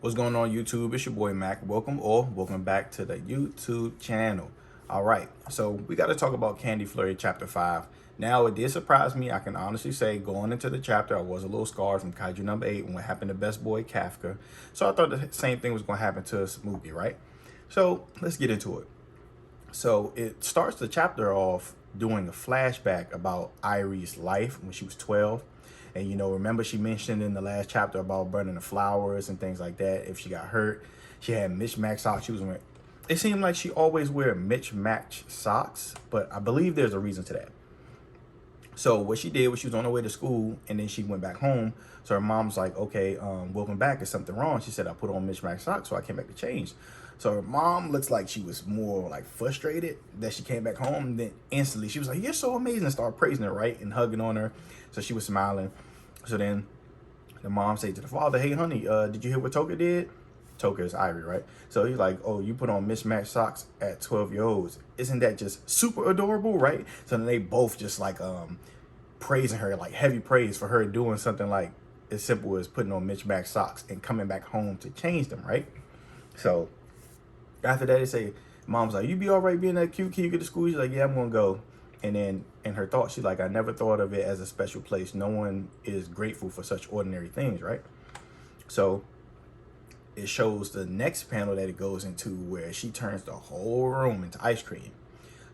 What's going on, YouTube? It's your boy Mac. Welcome back to the YouTube channel. All right, so we got to talk about Candy Flurry Chapter 5. Now, it did surprise me. I can honestly say, going into the chapter, I was a little scarred from Kaiju number 8 when what happened to Best Boy Kafka. So I thought the same thing was going to happen to Smoothie, right? So let's get into it. So it starts the chapter off doing a flashback about Irie's life when she was 12. And, remember she mentioned in the last chapter about burning the flowers and things like that. If she got hurt, she had mismatched socks she was wearing. It seemed like she always wear mismatched socks, but I believe there's a reason to that. So what she did was she was on her way to school and then she went back home. So her mom's like, okay, welcome back. Is something wrong? She said, I put on mismatched socks, so I came back to change. So her mom looks like she was more like frustrated that she came back home. And then instantly she was like, you're so amazing, and started praising her, right? And hugging on her. So she was smiling. So then the mom said to the father, hey, honey, did you hear what Toka did? Toka is Irie, right? So he's like, oh, you put on mismatched socks at 12-year-olds. Isn't that just super adorable, right? So then they both just like praising her, like heavy praise for her doing something like as simple as putting on mismatched socks and coming back home to change them, right? So after that, they say, mom's like, you be all right being that cute? Can you get to school? She's like, yeah, I'm going to go. And then in her thought, she's like, I never thought of it as a special place. No one is grateful for such ordinary things, right? So it shows the next panel that it goes into where she turns the whole room into ice cream.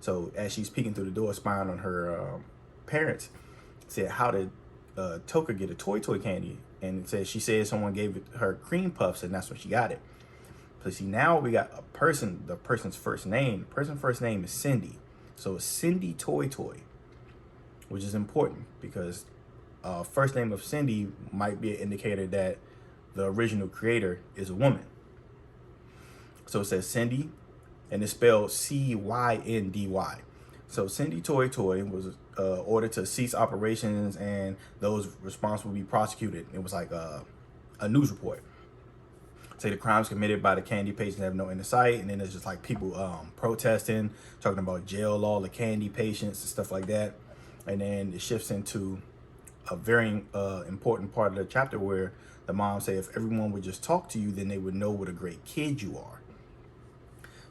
So as she's peeking through the door, spying on her parents, said, how did Toka get a toy candy? And it says she said someone gave her cream puffs and that's when she got it. So see, now we got the person's first name. The person's first name is Cindy. So it's Cindy Toy, which is important because first name of Cindy might be an indicator that the original creator is a woman. So it says Cindy, and it's spelled Cyndy. So Cindy Toy was ordered to cease operations, and those responsible will be prosecuted. It was like a news report. Say the crimes committed by the candy patients have no end in sight, and then there's just like people protesting, talking about jail law, the candy patients and stuff like that. And then it shifts into a very important part of the chapter where the mom say, if everyone would just talk to you, then they would know what a great kid you are.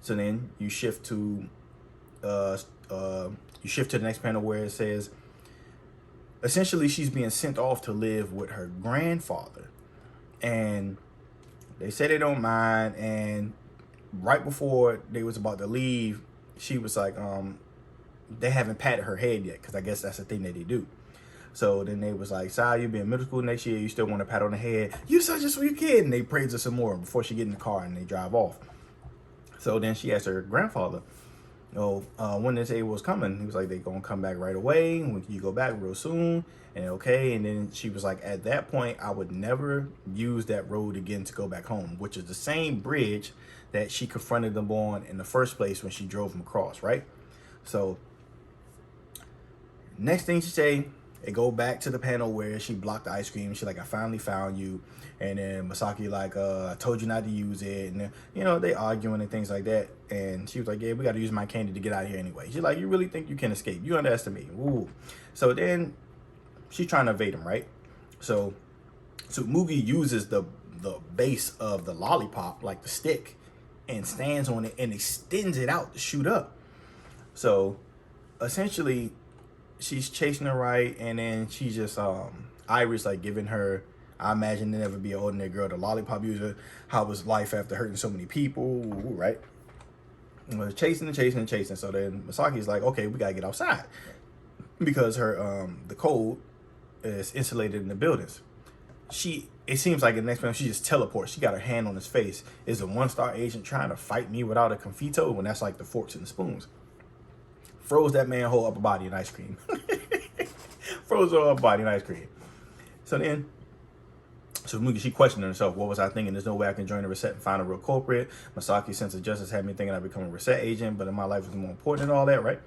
So then you shift to the next panel where it says, essentially she's being sent off to live with her grandfather, and they say they don't mind. And right before they was about to leave, she was like, they haven't patted her head yet, because I guess that's the thing that they do. So then they was like, Sai, you'll be in middle school next year, you still want to pat on the head? You such a sweet kid. And they praise her some more before she get in the car and they drive off. So then she asked her grandfather, when this April was coming. He was like, they gonna come back right away. When can you go back? Real soon. And okay. And then she was like, at that point, I would never use that road again to go back home, which is the same bridge that she confronted them on in the first place when she drove them across, right? So next thing she say, it go back to the panel where she blocked the ice cream. She like, I finally found you. And then Masaki like, I told you not to use it. And then, they arguing and things like that. And she was like, yeah, we got to use my candy to get out of here anyway. She's like, you really think you can escape? You underestimate. Ooh. So then she's trying to evade him, right? So Mugi uses the base of the lollipop, like the stick, and stands on it and extends it out to shoot up. So essentially she's chasing her, right? And then she just Iris like giving her, I imagine there never be an ordinary girl, the lollipop user, how was life after hurting so many people, right? Chasing. So then Masaki's like, okay, we gotta get outside because her the cold is insulated in the buildings. It seems like the next time she just teleports. She got her hand on his face. Is a 1-star agent trying to fight me without a confito when that's like the forks and the spoons? Froze that man whole upper body in ice cream. Froze her upper body in ice cream. So then, she questioned herself. What was I thinking? There's no way I can join the reset and find a real culprit. Masaki's sense of justice had me thinking I'd become a reset agent, but in my life was more important than all that, right?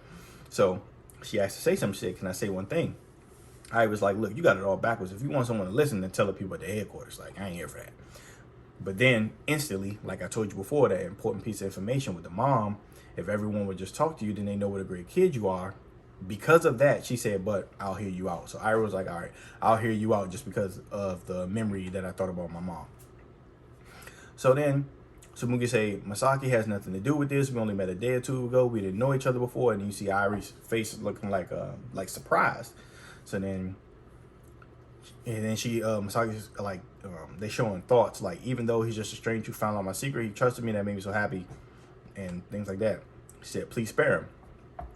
So she asked to say something. She said, can I say one thing? I was like, look, you got it all backwards. If you want someone to listen, then tell the people at the headquarters. Like, I ain't here for that. But then instantly, like I told you before, that important piece of information with the mom, if everyone would just talk to you, then they know what a great kid you are. Because of that, she said, but I'll hear you out. So Ira was like, all right, I'll hear you out just because of the memory that I thought about my mom. So then Tsumugi say, Masaki has nothing to do with this. We only met a day or two ago. We didn't know each other before. And you see Airi's face looking like surprised. So then, and then she, Masaki's like, they showing thoughts. Like, even though he's just a stranger who found out my secret, he trusted me. That made me so happy. And things like that. She said, please spare him.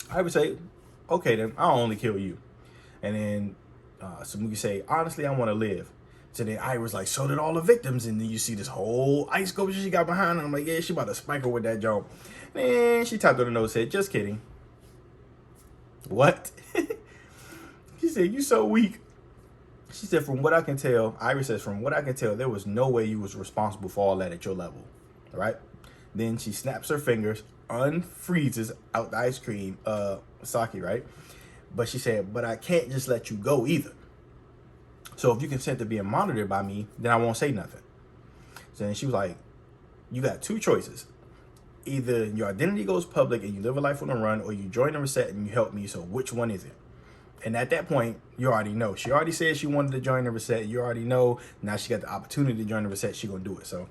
I would say, okay, then I'll only kill you. And then Tsumugi say, honestly, I want to live. So then I was like, so did all the victims. And then you see this whole ice sculpture she got behind her. I'm like, yeah, she about to spike her with that jump. And she tapped on the nose, said, just kidding. What? She said, you so weak. She said, from what I can tell, Iris says, from what I can tell, there was no way you was responsible for all that at your level. All right? Then she snaps her fingers, unfreezes out the ice cream, Saki, right? But she said, but I can't just let you go either. So if you consent to being monitored by me, then I won't say nothing. So then she was like, you got two choices. Either your identity goes public and you live a life on the run, or you join the reset and you help me. So which one is it? And at that point, you already know. She already said she wanted to join the reset. You already know. Now she got the opportunity to join the reset. She gonna do it. So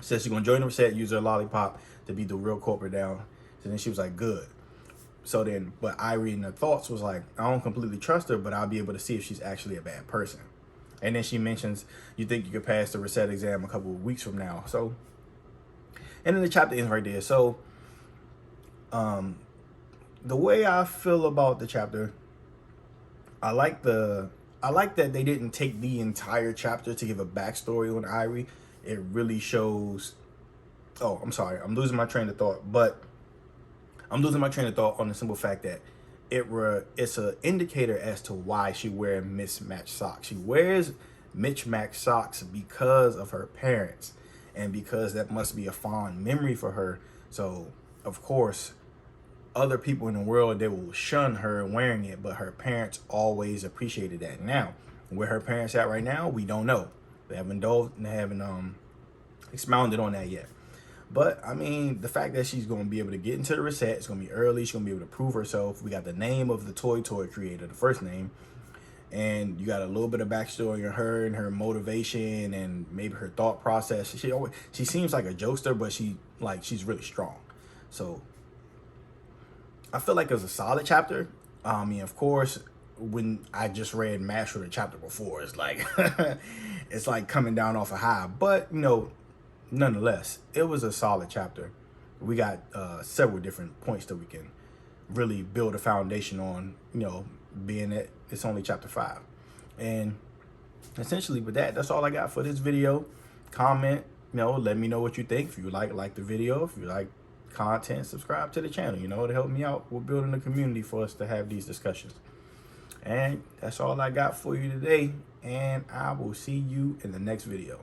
says she's gonna join the reset, use her lollipop to be the real culprit down. So then she was like, good. So then, but Irie in her thoughts was like, I don't completely trust her, but I'll be able to see if she's actually a bad person. And then she mentions, you think you could pass the reset exam a couple of weeks from now. So, and then the chapter ends right there. So, the way I feel about the chapter, I like that they didn't take the entire chapter to give a backstory on Irie. It really shows, oh, I'm sorry, I'm losing my train of thought, but I'm losing my train of thought on the simple fact that it's an indicator as to why she wears mismatched socks. She wears mismatched socks because of her parents, and because that must be a fond memory for her. So, of course, other people in the world, they will shun her wearing it, but her parents always appreciated that. Now, where her parents at right now, we don't know. They haven't expounded on that yet. But, I mean, the fact that she's going to be able to get into the reset, it's going to be early, she's going to be able to prove herself. We got the name of the toy creator, the first name. And you got a little bit of backstory on her and her motivation and maybe her thought process. She seems like a jokester, but she's really strong. So, I feel like it was a solid chapter. I mean, of course, when I just read Mashle the chapter before, it's like, it's like coming down off a high. But, you know, nonetheless, it was a solid chapter. We got several different points that we can really build a foundation on, you know, being that it's only chapter 5. And essentially with that, that's all I got for this video. Comment, you know, let me know what you think. If you like the video, if you like content, subscribe to the channel. You know, it'll help me out with building a community for us to have these discussions. And that's all I got for you today. And I will see you in the next video.